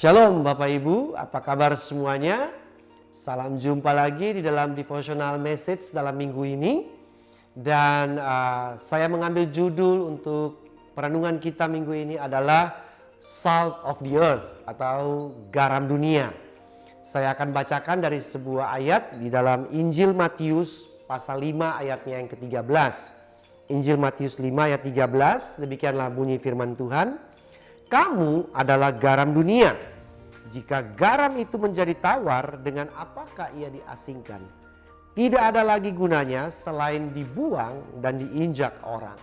Shalom Bapak Ibu, apa kabar semuanya? Salam jumpa lagi di dalam devotional message dalam minggu ini. Dan saya mengambil judul untuk perenungan kita minggu ini adalah Salt of the Earth atau garam dunia. Saya akan bacakan dari sebuah ayat di dalam Injil Matius pasal 5 ayatnya yang ke-13. Injil Matius 5 ayat 13, demikianlah bunyi firman Tuhan. Kamu adalah garam dunia. Jika garam itu menjadi tawar, dengan apakah ia diasingkan? Tidak ada lagi gunanya selain dibuang dan diinjak orang.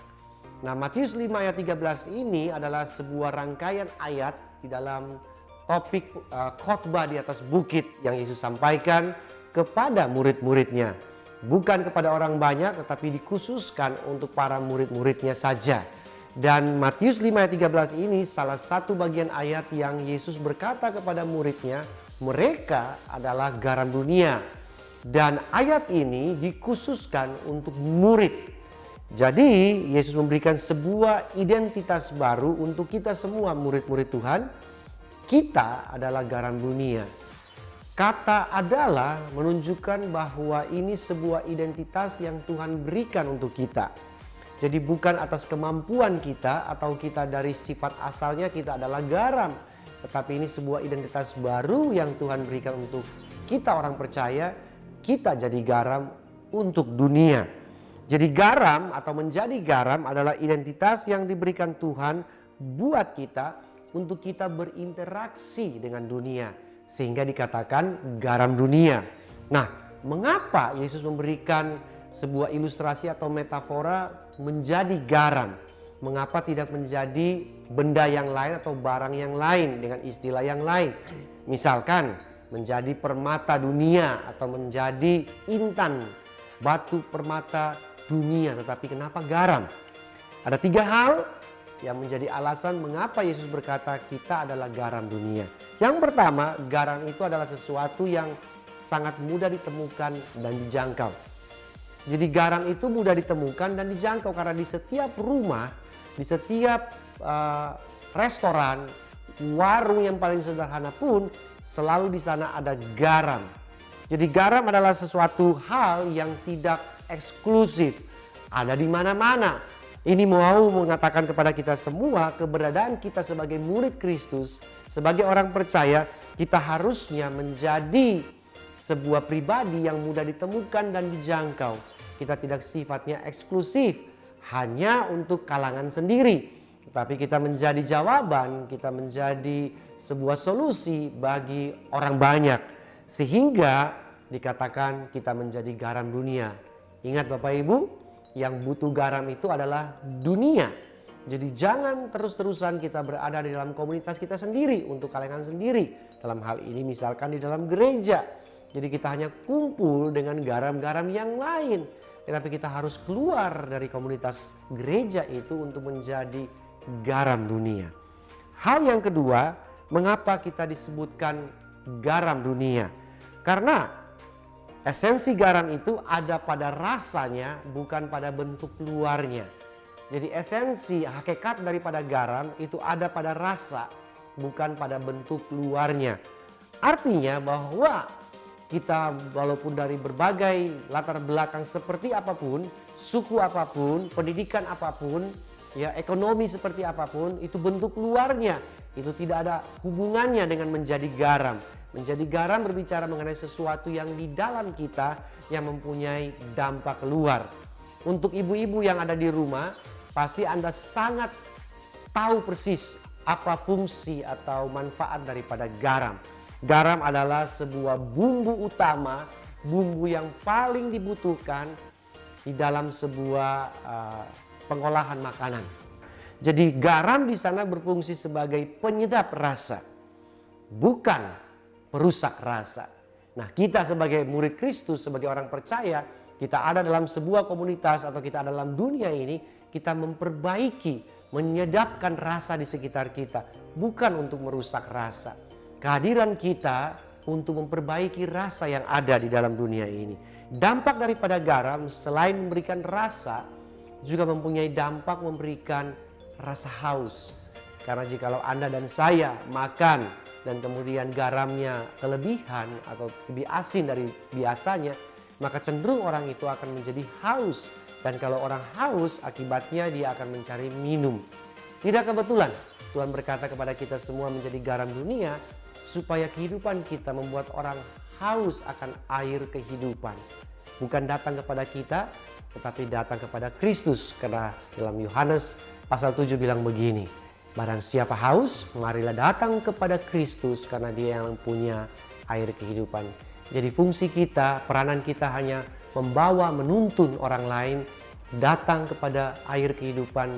Nah, Matius 5 ayat 13 ini adalah sebuah rangkaian ayat di dalam topik khotbah di atas bukit yang Yesus sampaikan kepada murid-muridnya. Bukan kepada orang banyak, tetapi dikhususkan untuk para murid-muridnya saja. Dan Matius 5 ayat 13 ini salah satu bagian ayat yang Yesus berkata kepada muridnya, mereka adalah garam dunia. Dan ayat ini dikhususkan untuk murid. Jadi Yesus memberikan sebuah identitas baru untuk kita semua murid-murid Tuhan. Kita adalah garam dunia. Kata adalah menunjukkan bahwa ini sebuah identitas yang Tuhan berikan untuk kita. Jadi bukan atas kemampuan kita atau kita dari sifat asalnya kita adalah garam. Tetapi ini sebuah identitas baru yang Tuhan berikan untuk kita orang percaya. Kita jadi garam untuk dunia. Jadi garam atau menjadi garam adalah identitas yang diberikan Tuhan buat kita untuk kita berinteraksi dengan dunia. Sehingga dikatakan garam dunia. Nah, mengapa Yesus memberikan sebuah ilustrasi atau metafora menjadi garam? Mengapa tidak menjadi benda yang lain atau barang yang lain dengan istilah yang lain? Misalkan menjadi permata dunia atau menjadi intan, batu permata dunia. Tetapi kenapa garam? Ada 3 hal yang menjadi alasan mengapa Yesus berkata kita adalah garam dunia. Yang pertama, garam itu adalah sesuatu yang sangat mudah ditemukan dan dijangkau. Jadi garam itu mudah ditemukan dan dijangkau karena di setiap rumah, di setiap restoran, warung yang paling sederhana pun selalu di sana ada garam. Jadi garam adalah sesuatu hal yang tidak eksklusif, ada di mana-mana. Ini mau mengatakan kepada kita semua keberadaan kita sebagai murid Kristus, sebagai orang percaya, kita harusnya menjadi sebuah pribadi yang mudah ditemukan dan dijangkau. Kita tidak sifatnya eksklusif, hanya untuk kalangan sendiri. Tetapi kita menjadi jawaban, kita menjadi sebuah solusi bagi orang banyak. Sehingga dikatakan kita menjadi garam dunia. Ingat Bapak Ibu, yang butuh garam itu adalah dunia. Jadi jangan terus-terusan kita berada di dalam komunitas kita sendiri, untuk kalangan sendiri. Dalam hal ini misalkan di dalam gereja. Jadi kita hanya kumpul dengan garam-garam yang lain. Tetapi kita harus keluar dari komunitas gereja itu untuk menjadi garam dunia. Hal yang kedua, mengapa kita disebutkan garam dunia? Karena esensi garam itu ada pada rasanya, bukan pada bentuk luarnya. Jadi esensi hakikat daripada garam itu ada pada rasa, bukan pada bentuk luarnya. Artinya bahwa kita walaupun dari berbagai latar belakang seperti apapun, suku apapun, pendidikan apapun, ya ekonomi seperti apapun, itu bentuk luarnya itu tidak ada hubungannya dengan menjadi garam. Menjadi garam berbicara mengenai sesuatu yang di dalam kita yang mempunyai dampak keluar. Untuk ibu-ibu yang ada di rumah, pasti Anda sangat tahu persis apa fungsi atau manfaat daripada garam. Garam adalah sebuah bumbu utama, bumbu yang paling dibutuhkan di dalam sebuah pengolahan makanan. Jadi garam di sana berfungsi sebagai penyedap rasa, bukan perusak rasa. Nah, kita sebagai murid Kristus, sebagai orang percaya, kita ada dalam sebuah komunitas atau kita ada dalam dunia ini, kita memperbaiki, menyedapkan rasa di sekitar kita, bukan untuk merusak rasa. Kehadiran kita untuk memperbaiki rasa yang ada di dalam dunia ini. Dampak daripada garam selain memberikan rasa, juga mempunyai dampak memberikan rasa haus. Karena jikalau Anda dan saya makan dan kemudian garamnya kelebihan atau lebih asin dari biasanya, maka cenderung orang itu akan menjadi haus. Dan kalau orang haus, akibatnya dia akan mencari minum. Tidak kebetulan Tuhan berkata kepada kita semua menjadi garam dunia, supaya kehidupan kita membuat orang haus akan air kehidupan. Bukan datang kepada kita, tetapi datang kepada Kristus. Karena dalam Yohanes pasal 7 bilang begini, barang siapa haus, marilah datang kepada Kristus, karena dia yang punya air kehidupan. Jadi fungsi kita, peranan kita hanya membawa, menuntun orang lain datang kepada air kehidupan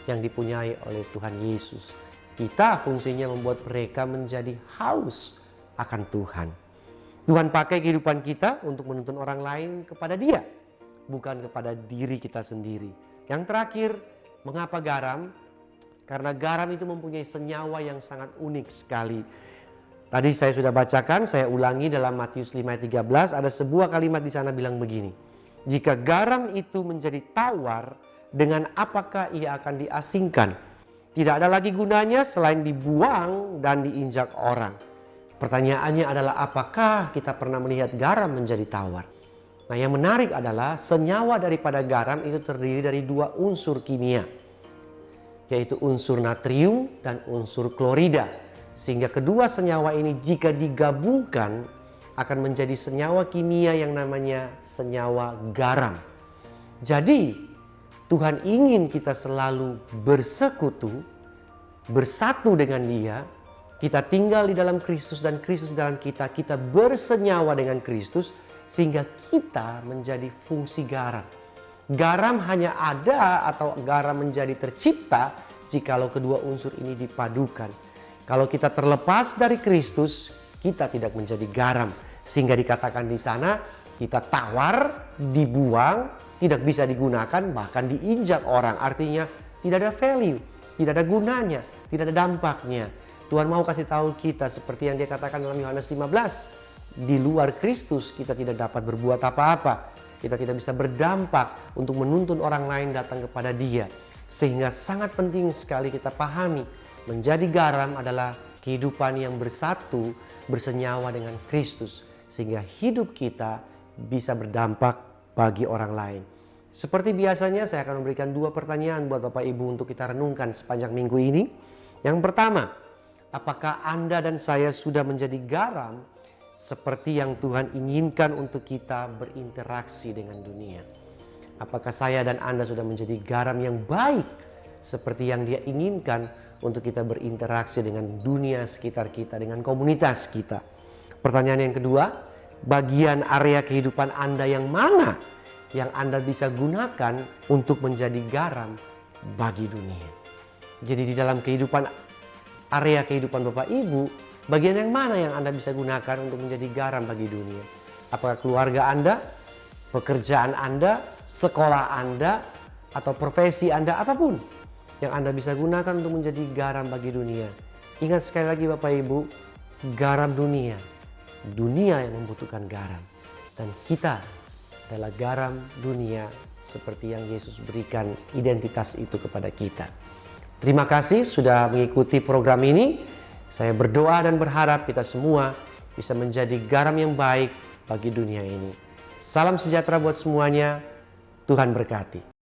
yang dipunyai oleh Tuhan Yesus. Kita fungsinya membuat mereka menjadi haus akan Tuhan. Tuhan pakai kehidupan kita untuk menuntun orang lain kepada Dia, bukan kepada diri kita sendiri. Yang terakhir, mengapa garam? Karena garam itu mempunyai senyawa yang sangat unik sekali. Tadi saya sudah bacakan, saya ulangi dalam Matius 5:13, ada sebuah kalimat di sana bilang begini. Jika garam itu menjadi tawar, dengan apakah ia akan diasingkan? Tidak ada lagi gunanya selain dibuang dan diinjak orang. Pertanyaannya adalah, apakah kita pernah melihat garam menjadi tawar? Nah, yang menarik adalah senyawa daripada garam itu terdiri dari dua unsur kimia, yaitu unsur natrium dan unsur klorida. Sehingga kedua senyawa ini jika digabungkan akan menjadi senyawa kimia yang namanya senyawa garam. Jadi Tuhan ingin kita selalu bersekutu, bersatu dengan Dia. Kita tinggal di dalam Kristus dan Kristus di dalam kita. Kita bersenyawa dengan Kristus sehingga kita menjadi fungsi garam. Garam hanya ada atau garam menjadi tercipta jikalau kedua unsur ini dipadukan. Kalau kita terlepas dari Kristus, kita tidak menjadi garam. Sehingga dikatakan di sana, kita tawar, dibuang, tidak bisa digunakan, bahkan diinjak orang. Artinya tidak ada value, tidak ada gunanya, tidak ada dampaknya. Tuhan mau kasih tahu kita seperti yang Dia katakan dalam Yohanes 15. Di luar Kristus kita tidak dapat berbuat apa-apa. Kita tidak bisa berdampak untuk menuntun orang lain datang kepada Dia. Sehingga sangat penting sekali kita pahami, menjadi garam adalah kehidupan yang bersatu, bersenyawa dengan Kristus. Sehingga hidup kita bisa berdampak bagi orang lain. Seperti biasanya saya akan memberikan dua pertanyaan buat Bapak Ibu untuk kita renungkan sepanjang minggu ini. Yang pertama, apakah Anda dan saya sudah menjadi garam seperti yang Tuhan inginkan untuk kita berinteraksi dengan dunia? Apakah saya dan Anda sudah menjadi garam yang baik seperti yang Dia inginkan untuk kita berinteraksi dengan dunia sekitar kita, dengan komunitas kita? Pertanyaan yang kedua, bagian area kehidupan Anda yang mana yang Anda bisa gunakan untuk menjadi garam bagi dunia? Jadi di dalam area kehidupan Bapak Ibu, bagian yang mana yang Anda bisa gunakan untuk menjadi garam bagi dunia? Apakah keluarga Anda, pekerjaan Anda, sekolah Anda, atau profesi Anda, apapun yang Anda bisa gunakan untuk menjadi garam bagi dunia? Ingat sekali lagi Bapak Ibu, garam dunia. Dunia yang membutuhkan garam. Dan kita adalah garam dunia seperti yang Yesus berikan identitas itu kepada kita. Terima kasih sudah mengikuti program ini. Saya berdoa dan berharap kita semua bisa menjadi garam yang baik bagi dunia ini. Salam sejahtera buat semuanya. Tuhan berkati.